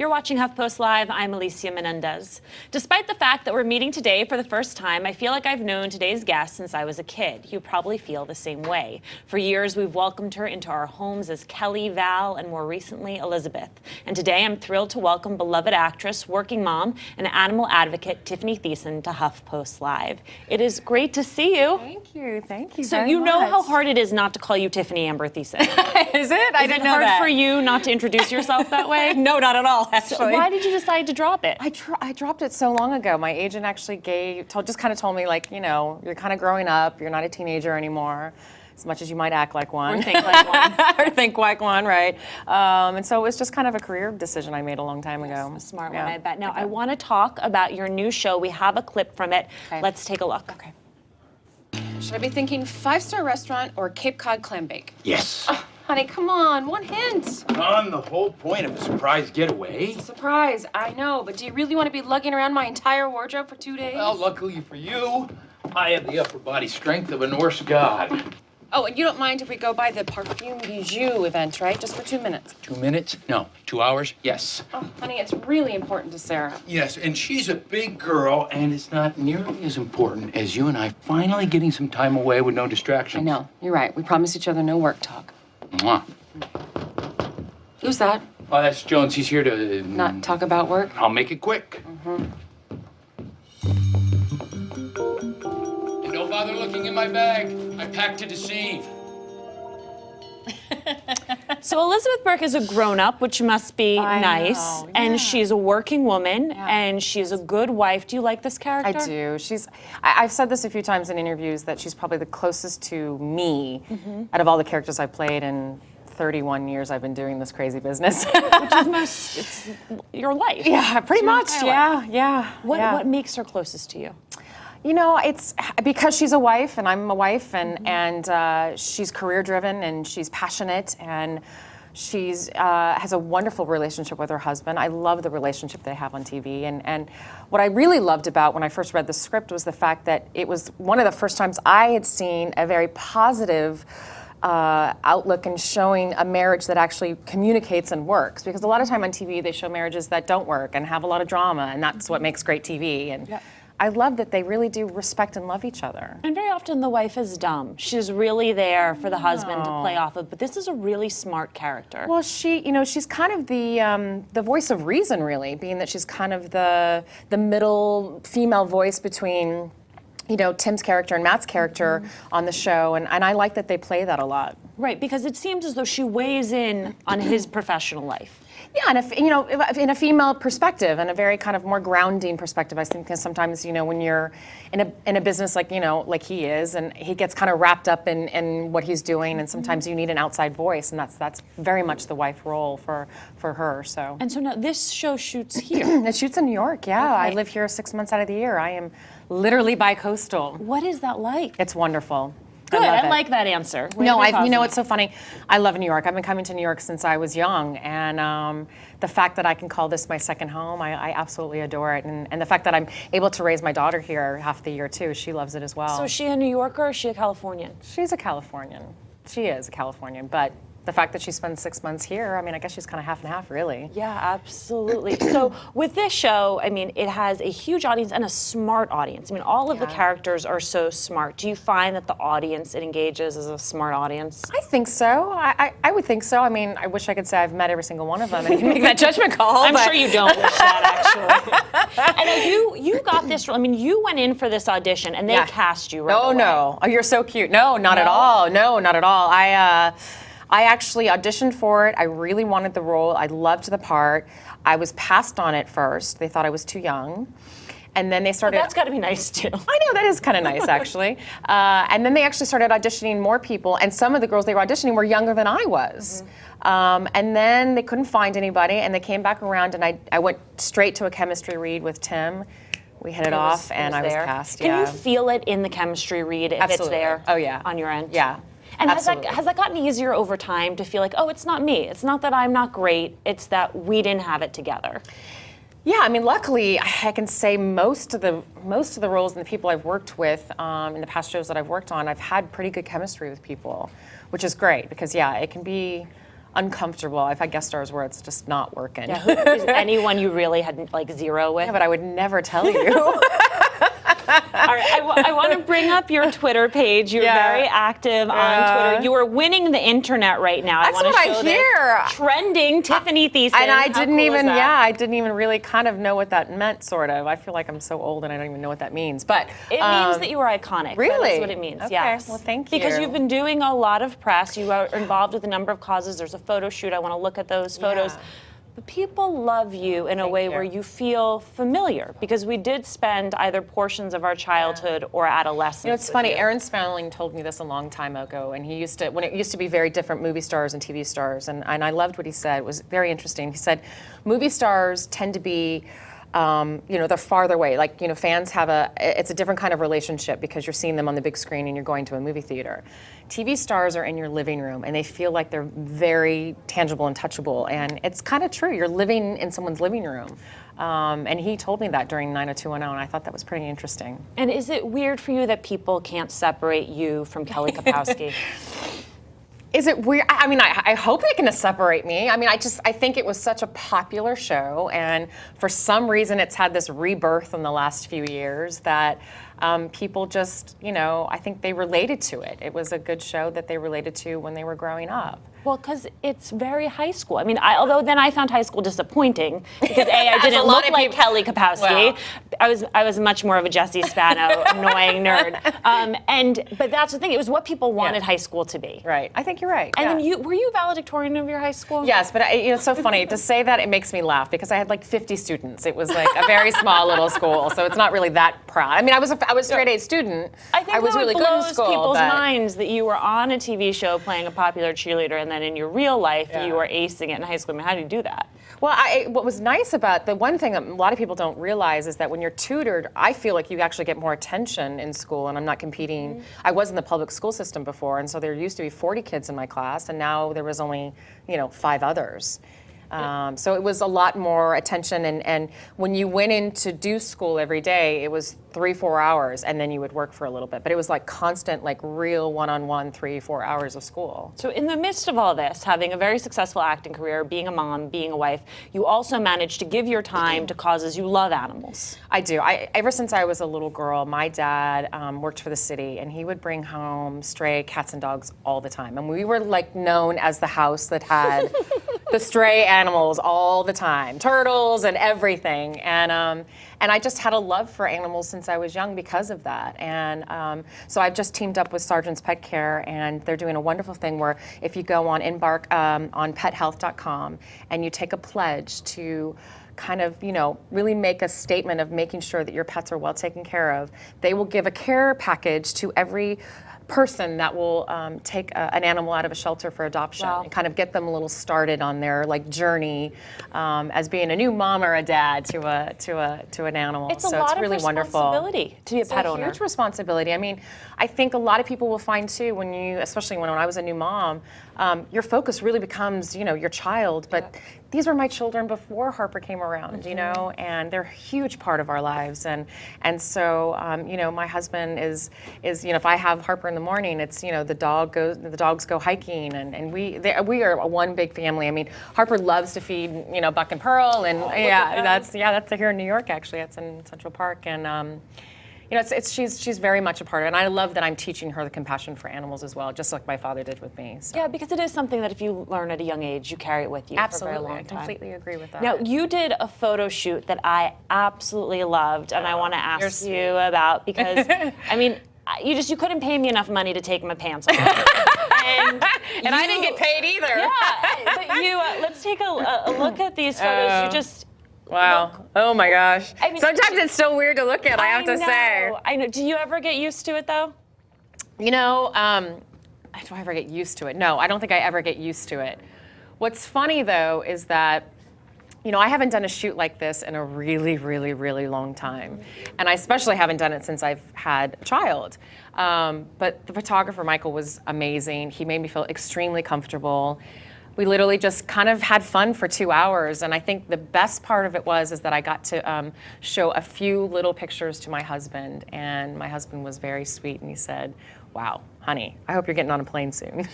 You're watching HuffPost Live. I'm Alicia Menendez. Despite the fact that we're meeting today for the first time, I feel like I've known today's guest since I was a kid. You probably feel the same way. For years, we've welcomed her into our homes as Kelly, Val, and more recently, Elizabeth. And today, I'm thrilled to welcome beloved actress, working mom, and animal advocate Tiffany Thiessen to HuffPost Live. It is great to see you. Thank you. Thank you. So you know how hard it is not to call you Tiffany Amber Thiessen. Is it? I didn't know that. Is it hard for you not to introduce yourself that way? No, not at all, actually. So why did you decide to drop it? I dropped it so long ago. My agent actually just kind of told me, like, you know, you're kind of growing up. You're not a teenager anymore, as much as you might act like one. Or think like one. Or think like one, right? And so it was just kind of a career decision I made a long time ago. A smart one, I bet. Now, I want to talk about your new show. We have a clip from it. Okay. Let's take a look. Okay. Should I be thinking 5-star restaurant or Cape Cod clam bake? Yes. Oh, honey, come on, one hint. On the whole point of a surprise getaway. It's a surprise, I know, but do you really want to be lugging around my entire wardrobe for 2 days? Well, luckily for you, I have the upper body strength of a Norse god. Oh, and you don't mind if we go by the Parfum Bijou event, right? Just for 2 minutes. 2 minutes? No. 2 hours? Yes. Oh, honey, it's really important to Sarah. Yes, and she's a big girl, and it's not nearly as important as you and I finally getting some time away with no distractions. I know, you're right. We promised each other no work talk. Mwah. Who's that? Oh, that's Jones. He's here to... Not talk about work? I'll make it quick. And don't bother looking in my bag. I packed to deceive. So Elizabeth Burke is a grown-up, which must be nice. know, And yeah. she's a working woman, and she's a good wife. Do you like this character? I do. I've said this a few times in interviews that she's probably the closest to me out of all the characters I've played in 31 years I've been doing this crazy business. It's your life. Yeah, pretty your much. entire life. Yeah. What makes her closest to you? You know, it's because she's a wife and I'm a wife, and she's career driven and she's passionate, and she's has a wonderful relationship with her husband. I love the relationship they have on TV, and what I really loved about when I first read the script was the fact that it was one of the first times I had seen a very positive outlook and showing a marriage that actually communicates and works. Because a lot of time on TV they show marriages that don't work and have a lot of drama, and that's what makes great TV. And I love that they really do respect and love each other. And very often the wife is dumb. She's really there for the husband to play off of. But this is a really smart character. Well, she's kind of the voice of reason, really, being that she's kind of the middle female voice between, you know, Tim's character and Matt's character on the show, and I like that they play that a lot. Right, because it seems as though she weighs in on his professional life. Yeah, and in a female perspective, and a very kind of more grounding perspective, I think, because sometimes, you know, when you're in a business like, you know, like he is, and he gets kind of wrapped up in what he's doing, and sometimes you need an outside voice, and that's very much the wife role for her. So. And so now this show shoots here. It shoots in New York. Yeah, Okay. I live here 6 months out of the year. I am literally bi-coastal. What is that like? It's wonderful. Good, love I it. like that answer. No, you know, it's so funny. I love New York. I've been coming to New York since I was young, and the fact that I can call this my second home, I absolutely adore it. And the fact that I'm able to raise my daughter here half the year too, she loves it as well. So is she a New Yorker or is she a Californian? She's a Californian. She is a Californian, but the fact that she spends 6 months here, I mean, I guess she's kind of half and half, really. Yeah, absolutely. So with this show, I mean, it has a huge audience and a smart audience. I mean, all of the characters are so smart. Do you find that the audience it engages is a smart audience? I think so. I would think so. I mean, I wish I could say I've met every single one of them and can make that judgment call. I'm but sure you don't wish that, actually. I know you got this role. I mean, you went in for this audition and they cast you right away. No. Oh, you're so cute. No, not at all. No, not at all. I actually auditioned for it. I really wanted the role. I loved the part. I was passed on it first. They thought I was too young. And then they started... Well, that's got to be nice, too. I know, that is kind of nice, actually. And then they actually started auditioning more people, and some of the girls they were auditioning were younger than I was. And then they couldn't find anybody, and they came back around, and I went straight to a chemistry read with Tim. We hit it off, and I was cast. Can you feel it in the chemistry read if it's there? Oh, yeah. On your end? Yeah. And has that gotten easier over time to feel like, oh, it's not me. It's not that I'm not great. It's that we didn't have it together. Yeah, I mean, luckily, I can say most of the roles and the people I've worked with in the past shows that I've worked on, I've had pretty good chemistry with people, which is great because, yeah, it can be uncomfortable. I've had guest stars where it's just not working. Yeah, is anyone you really had like zero with? Yeah, but I would never tell you. All right, I want to bring up your Twitter page. You're very active on Twitter. You are winning the internet right now. That's I want what to show I hear. This trending Tiffany Thiessen. And I How didn't cool is even, that? I didn't even really kind of know what that meant, sort of. I feel like I'm so old and I don't even know what that means. But it means that you are iconic. Really? That's what it means. Okay. Yes. Well, thank you. Because you've been doing a lot of press. You are involved with a number of causes. There's a photo shoot. I want to look at those photos. Yeah. But people love you in a way where you feel familiar because we did spend either portions of our childhood or adolescence. You know, it's with funny. you. Aaron Spanling told me this a long time ago, and he used to, when it used to be very different movie stars and TV stars, and I loved what he said. It was very interesting. He said, movie stars tend to be, they're farther away. Like, fans have it's a different kind of relationship because you're seeing them on the big screen and you're going to a movie theater. TV stars are in your living room and they feel like they're very tangible and touchable, and it's kind of true. You're living in someone's living room. And he told me that during 90210, and I thought that was pretty interesting. And is it weird for you that people can't separate you from Kelly Kapowski? Is it weird? I mean, I hope they can separate me. I mean, I think it was such a popular show, and for some reason it's had this rebirth in the last few years that people just, I think they related to it. It was a good show that they related to when they were growing up. Well, because it's very high school. I mean, although then I found high school disappointing because I didn't look like Kelly Kapowski. Well. I was much more of a Jessie Spano annoying nerd. But that's the thing. It was what people wanted high school to be. Right. I think you're right. And then were you valedictorian of your high school? Yes, but it's so funny to say that. It makes me laugh because I had like 50 students. It was like a very small little school, so it's not really that proud. I mean, I was a straight A student. I think was really it good in blows school, people's but minds that you were on a TV show playing a popular cheerleader, and then in your real life you were acing it in high school. I mean, how do you do that? Well, what was nice about the one thing that a lot of people don't realize is that when you're tutored, I feel like you actually get more attention in school, and I'm not competing. Mm-hmm. I was in the public school system before, and so there used to be 40 kids in my class, and now there was only 5 others. So it was a lot more attention, and when you went in to do school every day, it was 3-4 hours, and then you would work for a little bit. But it was like constant, like real one-on-one 3-4 hours of school. So in the midst of all this, having a very successful acting career, being a mom, being a wife, you also managed to give your time to causes you love animals. I do. Ever since I was a little girl, my dad worked for the city, and he would bring home stray cats and dogs all the time. And we were like known as the house that had the stray animals all the time, turtles and everything. And I just had a love for animals since I was young because of that. And so I've just teamed up with Sergeant's Pet Care, and they're doing a wonderful thing where if you go on Embark on pethealth.com and you take a pledge to kind of, really make a statement of making sure that your pets are well taken care of, they will give a care package to every person that will take an animal out of a shelter for adoption and kind of get them a little started on their journey as being a new mom or a dad to an animal. It's a so lot it's really of wonderful. responsibility to be a pet owner. It's a huge responsibility. I mean, I think a lot of people will find too especially when I was a new mom, your focus really becomes your child, but these were my children before Harper came around, and they're a huge part of our lives. And so, my husband is if I have Harper in the morning, it's the dogs go hiking, and we are one big family. I mean, Harper loves to feed Buck and Pearl, and that's here in New York actually. That's in Central Park, and she's very much a part of it, and I love that I'm teaching her the compassion for animals as well, just like my father did with me. So. Yeah, because it is something that if you learn at a young age, you carry it with you Absolutely. for a very long time. I completely agree with that. Now, you did a photo shoot that I absolutely loved, and I want to ask you about because, I mean, you couldn't pay me enough money to take my pants off. and I didn't get paid either. Yeah, but let's take a look at these photos. You just. Wow. Oh my gosh. I mean, sometimes it's so weird to look at, I have to say. I know. Do you ever get used to it though? Do I ever get used to it? No, I don't think I ever get used to it. What's funny though is that I haven't done a shoot like this in a really, really, really long time. And I especially haven't done it since I've had a child. But the photographer, Michael, was amazing. He made me feel extremely comfortable. We literally just kind of had fun for 2 hours, and I think the best part of it is that I got to show a few little pictures to my husband, and my husband was very sweet, and he said, "Wow, honey, I hope you're getting on a plane soon."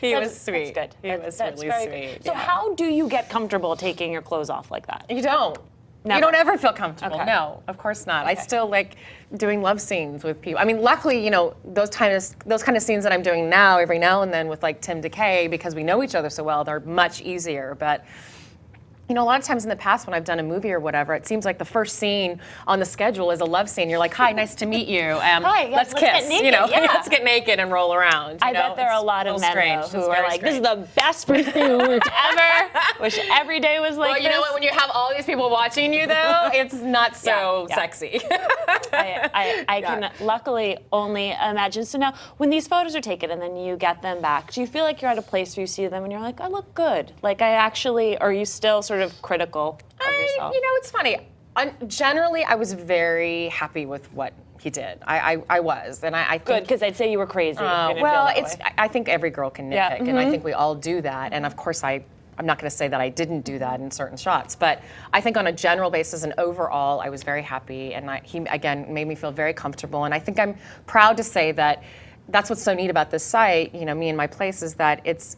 He was sweet. That's good. He was That's really very sweet. good. So yeah. how do you get comfortable taking your clothes off like that? You don't. Never. You don't ever feel comfortable. Okay. No, of course not. I still like doing love scenes with people. I mean, luckily, you know, those kind of scenes that I'm doing now, every now and then with like Tim DeKay, because we know each other so well, they're much easier. But you know, a lot of times in the past when I've done a movie or whatever, it seems like the first scene on the schedule is a love scene. You're like, hi, nice to meet you. Hi, yes, let's let's get kiss. naked, You know, yeah. let's get naked and roll around. I bet there are a lot of men though, who are like, this is the best first thing ever. Wish every day was like well, you this. know what? When you have all these people watching you, though, it's not so Yeah. sexy. I can luckily only imagine. So now, when these photos are taken and then you get them back, do you feel like you're at a place where you see them and you're like, I look good? Like I actually, or are you still sort of critical of yourself? You know, it's funny. Generally, I was very happy with what he did. I was, and I think Good, because I'd say you were crazy. if you didn't feel well, that it's. way. I think every girl can nitpick, Yeah. and I think we all do that. And of course, I'm not going to say that I didn't do that in certain shots, but I think on a general basis and overall, I was very happy, and he again made me feel very comfortable. And I think I'm proud to say that that's what's so neat about this site. You know, me and my place is that it's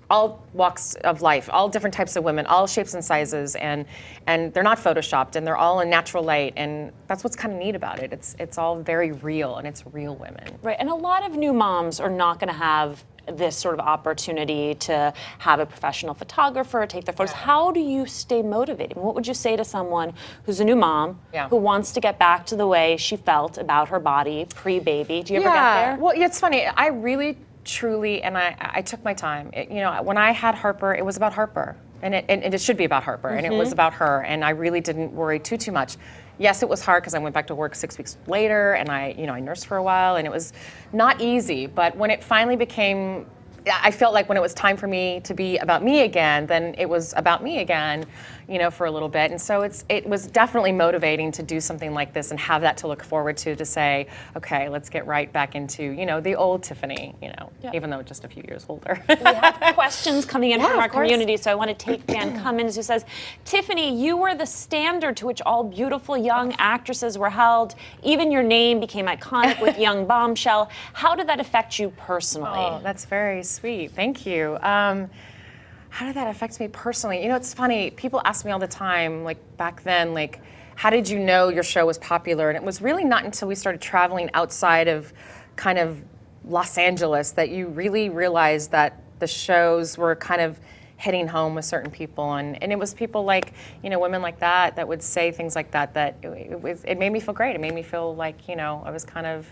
all walks of life, all different types of women, all shapes and sizes, and they're not photoshopped, and they're all in natural light, and that's what's kind of neat about it. It's all very real, and it's real women. Right, and a lot of new moms are not going to have this sort of opportunity to have a professional photographer take their photos. How do you stay motivated? What would you say to someone who's a new mom who wants to get back to the way she felt about her body pre-baby? Do you ever get there? Well, it's funny. I really, truly, and I took my time. You know, when I had Harper, it was about Harper. And it should be about Harper, and it was about her, and I really didn't worry too much. Yes, it was hard because I went back to work 6 weeks later, and I nursed for a while, and it was not easy. But when it finally became, I felt like when it was time for me to be about me again, then it was about me again, you know, for a little bit. And so it was definitely motivating to do something like this and have that to look forward to say, okay, let's get right back into, you know, the old Tiffany, you know, even though just a few years older. We have questions coming in from of our course. community, so I want to take Dan Cummins, who says, Tiffany, you were the standard to which all beautiful young actresses were held. Even your name became iconic with Young Bombshell. How did that affect you personally? Oh, that's very sweet. Thank you. How did that affect me personally? You know, it's funny. People ask me all the time, like back then, like, how did you know your show was popular? And it was really not until we started traveling outside of kind of Los Angeles that you really realized that the shows were kind of hitting home with certain people. And it was people like, you know, women like that would say things like that it made me feel great. It made me feel like, you know, I was kind of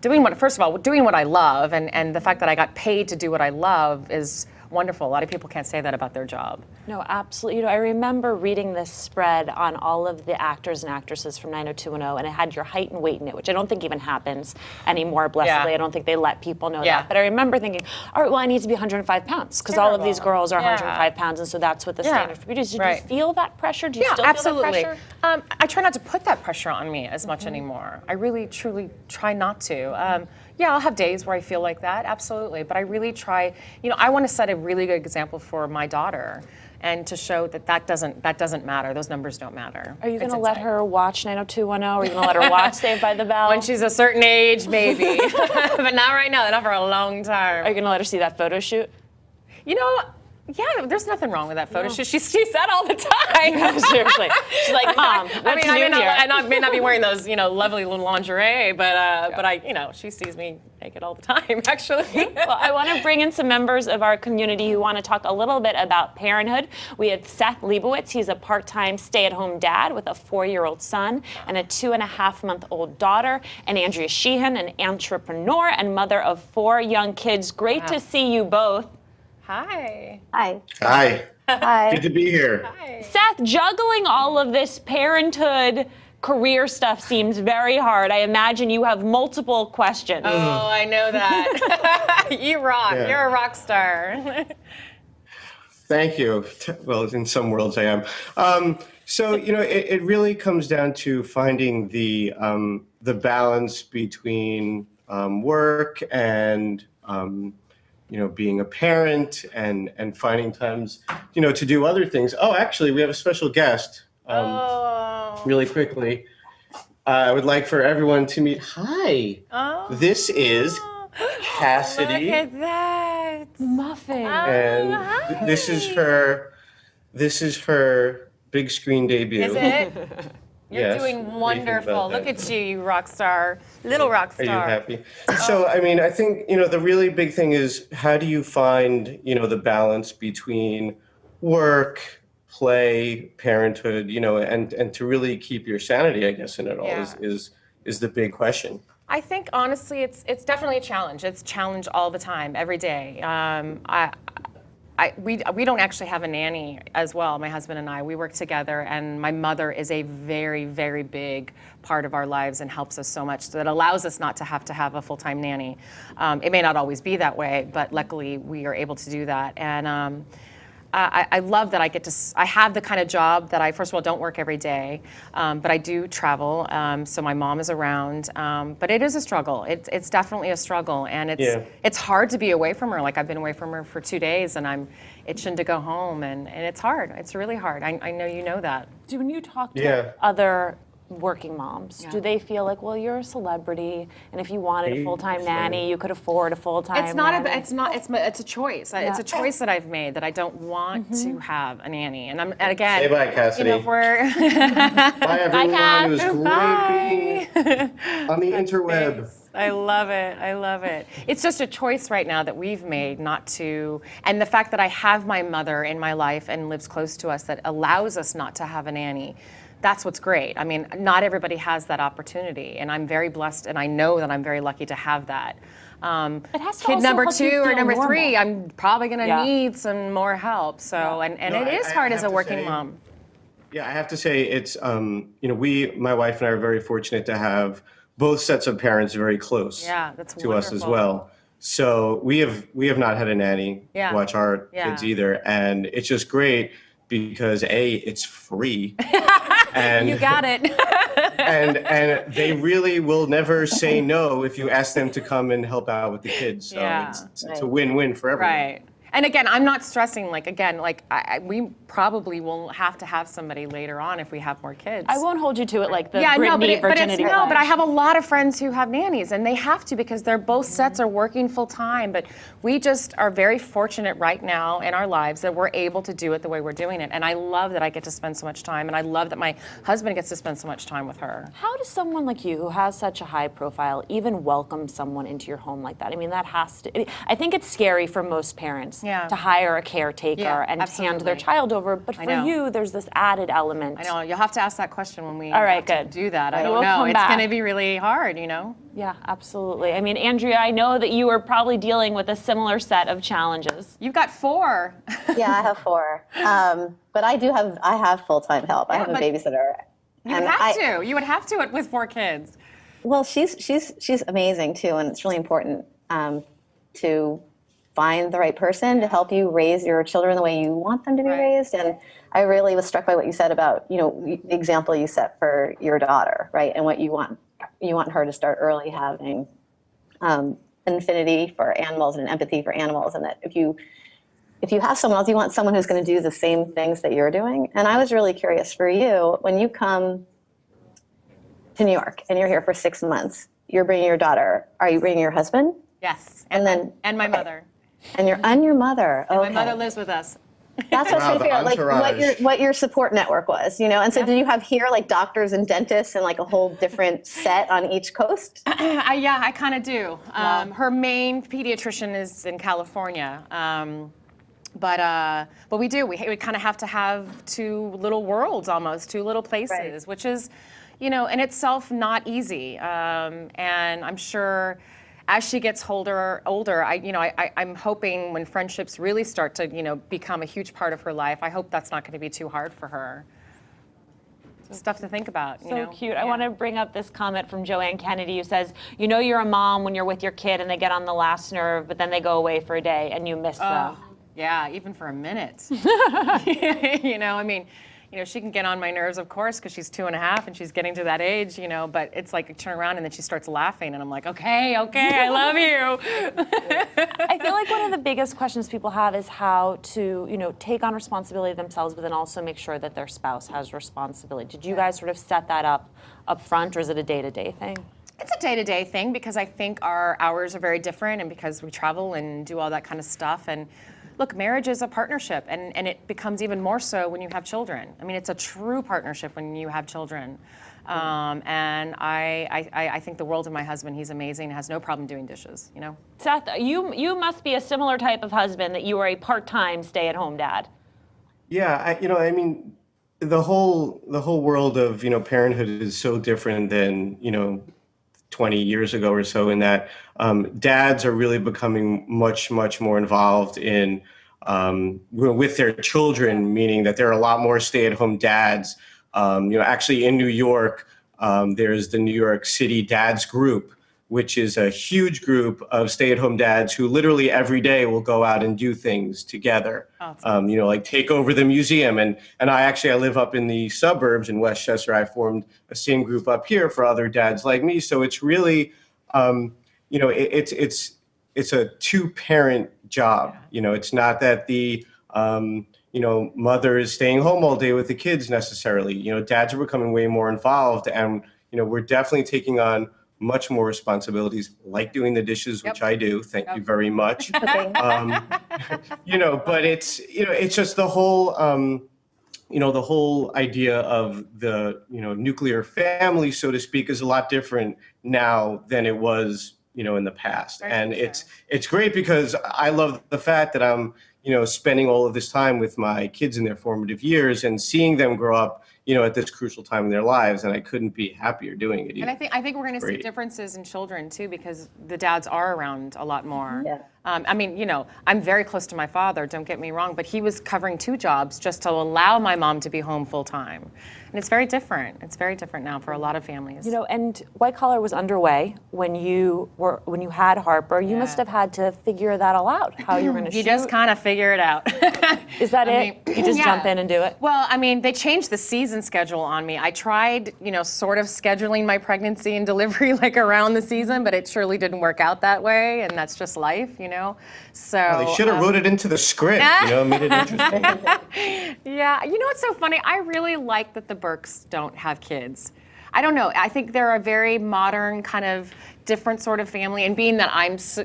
doing what I love. And the fact that I got paid to do what I love is wonderful. A lot of people can't say that about their job. No, absolutely. You know, I remember reading this spread on all of the actors and actresses from 90210, and it had your height and weight in it, which I don't think even happens anymore, blessedly. Yeah. I don't think they let people know Yeah. that. But I remember thinking, all right, well, I need to be 105 pounds, because all of these girls are 105 pounds, and so that's what the standard for beauty is. Did you feel that pressure? Do you still absolutely. feel that pressure? I try not to put that pressure on me as much anymore. I really, truly try not to. Yeah, I'll have days where I feel like that, absolutely. But I really try, you know, I want to set a really good example for my daughter and to show that doesn't matter. Those numbers don't matter. Are you going to let her watch 90210? Are you going to let her watch Saved by the Bell? When she's a certain age, maybe. But not right now, not for a long time. Are you going to let her see that photo shoot? You know, yeah, there's nothing wrong with that photo shoot. She sees that all the time. No, seriously. She's like, Mom, what's new here? I may not be wearing those, you know, lovely little lingerie, but I, you know, she sees me naked all the time, actually. Well, I want to bring in some members of our community who want to talk a little bit about parenthood. We have Seth Leibowitz. He's a part-time stay-at-home dad with a 4-year-old son and a 2.5-month-old daughter. And Andrea Sheehan, an entrepreneur and mother of 4 young kids. Great to see you both. Hi. Hi. Hi. Hi. Good to be here. Hi. Seth, juggling all of this parenthood career stuff seems very hard. I imagine you have multiple questions. Oh, I know that. You rock. Yeah. You're a rock star. Thank you. Well, in some worlds I am. So, you know, it really comes down to finding the balance between work and you know, being a parent and finding times, you know, to do other things. Oh, actually, we have a special guest. Really quickly, I would like for everyone to meet. Hi. This is Cassidy. Look at that. Muffin. And this is her. This is her big screen debut. Is it? You're Yes. doing What do you think wonderful. about Look that? at you, you rock star, little rock Are star. you happy? So, I mean, I think, the really big thing is how do you find, the balance between work, play, parenthood, and to really keep your sanity, I guess, in it all Yeah. is the big question. I think honestly, it's definitely a challenge. It's a challenge all the time, every day. We don't actually have a nanny as well. My husband and I, we work together, and my mother is a very, very big part of our lives and helps us so much. So it allows us not to have a full-time nanny. It may not always be that way, but luckily we are able to do that. And I love that I have the kind of job that I, first of all, don't work every day, but I do travel, so my mom is around, but it is a struggle. It's definitely a struggle, and it's hard to be away from her. Like, I've been away from her for 2 days, and I'm itching to go home, and it's hard. It's really hard. I know you know that. When you talk to Yeah. other working moms, do they feel like, well, you're a celebrity, and if you wanted a full-time nanny, you could afford a full-time It's not. nanny? It's a choice. It's a choice that I've made that I don't want to have a nanny. And again, Say bye, Cassidy. if we're Bye, everyone. Cass. It was great being on the interweb. I love it. I love it. It's just a choice right now that we've made not to, and the fact that I have my mother in my life and lives close to us that allows us not to have a nanny. That's what's great. I mean, not everybody has that opportunity, and I'm very blessed, and I know that I'm very lucky to have that. It has to Kid also number help you 2 or feel number normal. 3, I'm probably going to Yeah. need some more help. So, and No, it is I hard as have a to working say- mom. Yeah, I have to say it's my wife and I are very fortunate to have both sets of parents very close Yeah, that's to us as wonderful. well. So we have not had a nanny Yeah. watch our Yeah. kids either, and it's just great because it's free, and You got it. and they really will never say no if you ask them to come and help out with the kids. So Yeah. it's a win-win for everyone. Right. And again, I'm not stressing, we probably will have to have somebody later on if we have more kids. I won't hold you to it like the Yeah, Britney no, but virginity but I pledge. have a lot of friends who have nannies, and they have to because they're both sets are working full time. But we just are very fortunate right now in our lives that we're able to do it the way we're doing it. And I love that I get to spend so much time, and I love that my husband gets to spend so much time with her. How does someone like you, who has such a high profile, even welcome someone into your home like that? I mean, that has to. I think it's scary for most parents to hire a caretaker Yeah, and hand absolutely. their child over. But for know. you, there's this added element. I know you'll have to ask that question when we All right, have to good. do that. I We don't will know. come It's back. going to be really hard, you know. Yeah, absolutely. I mean, Andrea, I know that you are probably dealing with a similar set of challenges. You've got 4. Yeah, I have 4. But I have full-time help. I have a but babysitter. You would have to. You would have to with 4 kids. Well, she's amazing too, and it's really important to find the right person to help you raise your children the way you want them to be Right. raised. And I really was struck by what you said about, the example you set for your daughter, right? And what you want her to start early having an affinity for animals and an empathy for animals, and that if you have someone else, you want someone who's going to do the same things that you're doing. And I was really curious for you, when you come to New York and you're here for 6 months, you're bringing your daughter. Are you bringing your husband? Yes. And then my mother. And your mother. And Okay. my mother lives with us. That's what Wow, I the feel like entourage. what your support network was, And so did you have here like doctors and dentists and like a whole different set on each coast? I kind of do. Her main pediatrician is in California. But we do. We kind of have to have 2 little worlds almost, 2 little places, Right. which is, in itself not easy. And I'm sure as she gets older, I'm hoping when friendships really start to, become a huge part of her life, I hope that's not going to be too hard for her. It's stuff to think about. So cute. I want to bring up this comment from Joanne Kennedy who says, you're a mom when you're with your kid and they get on the last nerve, but then they go away for a day and you miss them. Yeah, even for a minute. She can get on my nerves, of course, because she's 2.5 and she's getting to that age, but it's like I turn around and then she starts laughing and I'm like, okay, I love you. I feel like one of the biggest questions people have is how to, take on responsibility themselves, but then also make sure that their spouse has responsibility. Did you guys sort of set that up front, or is it a day-to-day thing? It's a day-to-day thing because I think our hours are very different and because we travel and do all that kind of stuff. And look, marriage is a partnership and it becomes even more so when you have children. I mean, it's a true partnership when you have children. And I think the world of my husband. He's amazing, has no problem doing dishes, you know? Seth, you must be a similar type of husband, that you are a part-time stay-at-home dad. Yeah, I mean, the whole world of, parenthood is so different than, 20 years ago or so, in that dads are really becoming much, much more involved in with their children, meaning that there are a lot more stay-at-home dads. Actually in New York, there's the New York City Dads Group, which is a huge group of stay-at-home dads who literally every day will go out and do things together. Like take over the museum. And I live up in the suburbs in Westchester. I formed a same group up here for other dads like me. So it's really, it's a two-parent job. It's not that the mother is staying home all day with the kids necessarily. Dads are becoming way more involved, and we're definitely taking on much more responsibilities, like doing the dishes, which I do. Thank you very much. But it's just the whole, the whole idea of the, nuclear family, so to speak, is a lot different now than it was, in the past. And it's great because I love the fact that I'm, spending all of this time with my kids in their formative years and seeing them grow up, at this crucial time in their lives, and I couldn't be happier doing it either. And I think we're going to see differences in children too, because the dads are around a lot more. Yeah. I'm very close to my father, don't get me wrong, but he was covering 2 jobs just to allow my mom to be home full time. And it's very different. It's very different now for a lot of families. And White Collar was underway when you had Harper. You must have had to figure that all out, how you were going to shoot. You just kind of figure it out. Is that it? You just jump in and do it? Well, they changed the season schedule on me. I tried, sort of scheduling my pregnancy and delivery like around the season, but it surely didn't work out that way, and that's just life, So they should have wrote it into the script, made it interesting. Yeah, what's so funny? I really like that the Burkes don't have kids. I don't know. I think they're a very modern kind of different sort of family, and being that I'm so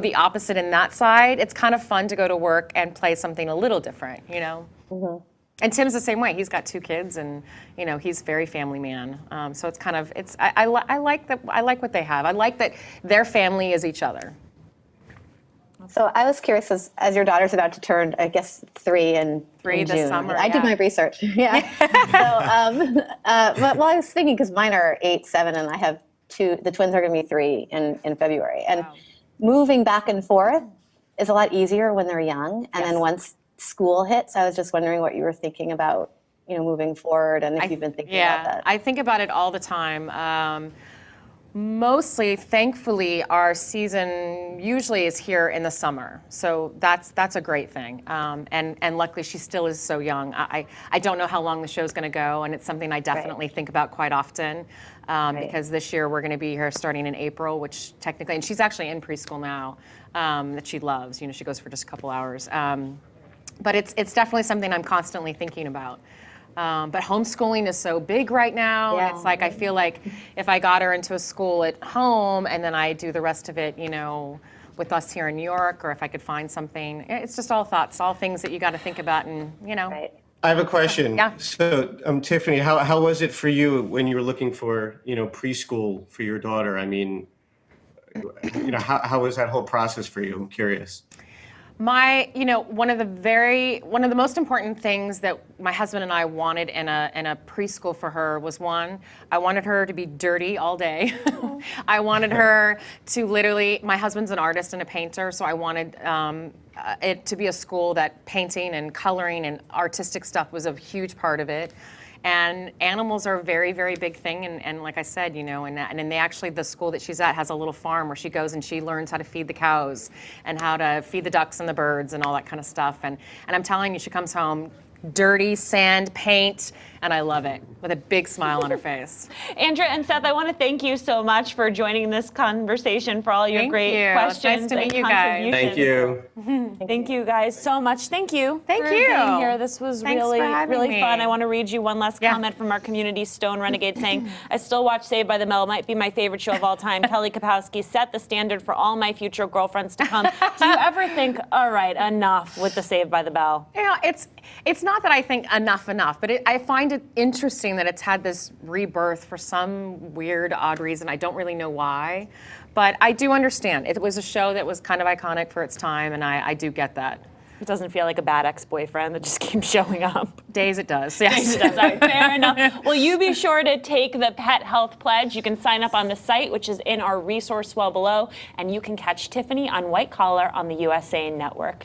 the opposite in that side, it's kind of fun to go to work and play something a little different, Mm-hmm. And Tim's the same way. He's got 2 kids, and he's very family man. So it's kind of I like that. I like what they have. I like that their family is each other. So I was curious, as your daughter's about to turn, I guess, 3 in this June. summer. I did my research. Yeah. Well, I was thinking, because mine are 8, 7, and I have 2. The twins are going to be 3 in February. And moving back and forth is a lot easier when they're young. And then once school hits, I was just wondering what you were thinking about, moving forward, and if you've been thinking about that. I think about it all the time. Mostly, thankfully, our season usually is here in the summer, so that's a great thing. And luckily, she still is so young. I don't know how long the show's going to go, and it's something I definitely think about quite often, because this year we're going to be here starting in April, which technically, and she's actually in preschool now, that she loves. She goes for just a couple hours. But it's definitely something I'm constantly thinking about. But homeschooling is so big right now. Yeah. And it's like, I feel like if I got her into a school at home and then I do the rest of it, with us here in New York, or if I could find something, it's just all thoughts, all things that you got to think about, and, Right. I have a question. Yeah. So, Tiffany, how was it for you when you were looking for, preschool for your daughter? How was that whole process for you? I'm curious. One of the most important things that my husband and I wanted in a preschool for her was, one, I wanted her to be dirty all day. I wanted her to literally, my husband's an artist and a painter, so I wanted it to be a school that painting and coloring and artistic stuff was a huge part of it. And animals are a very, very big thing, and like I said, and they actually, the school that she's at has a little farm where she goes and she learns how to feed the cows and how to feed the ducks and the birds and all that kind of stuff. And I'm telling you, she comes home dirty, sand, paint, and I love it, with a big smile on her face. Andrea and Seth, I want to thank you so much for joining this conversation, for all your Thank great you. It's questions nice to meet and you guys. contributions. Thank you. Thank you guys so much. Thank you Thank for you. being here. This was Thanks really, for having really me. fun. I want to read you one last Yeah. comment from our community, Stone Renegade, saying, I still watch Saved by the Bell. Might be my favorite show of all time. Kelly Kapowski set the standard for all my future girlfriends to come. Do you ever think, all right, enough with the Saved by the Bell? You know, it's not that I think enough, but I find it interesting that it's had this rebirth for some weird, odd reason. I don't really know why, but I do understand. It was a show that was kind of iconic for its time, and I do get that. It doesn't feel like a bad ex-boyfriend that just keeps showing up. Days it does, yes. All right, fair enough. Well, you be sure to take the Pet Health Pledge. You can sign up on the site, which is in our resource well below, and you can catch Tiffany on White Collar on the USA Network.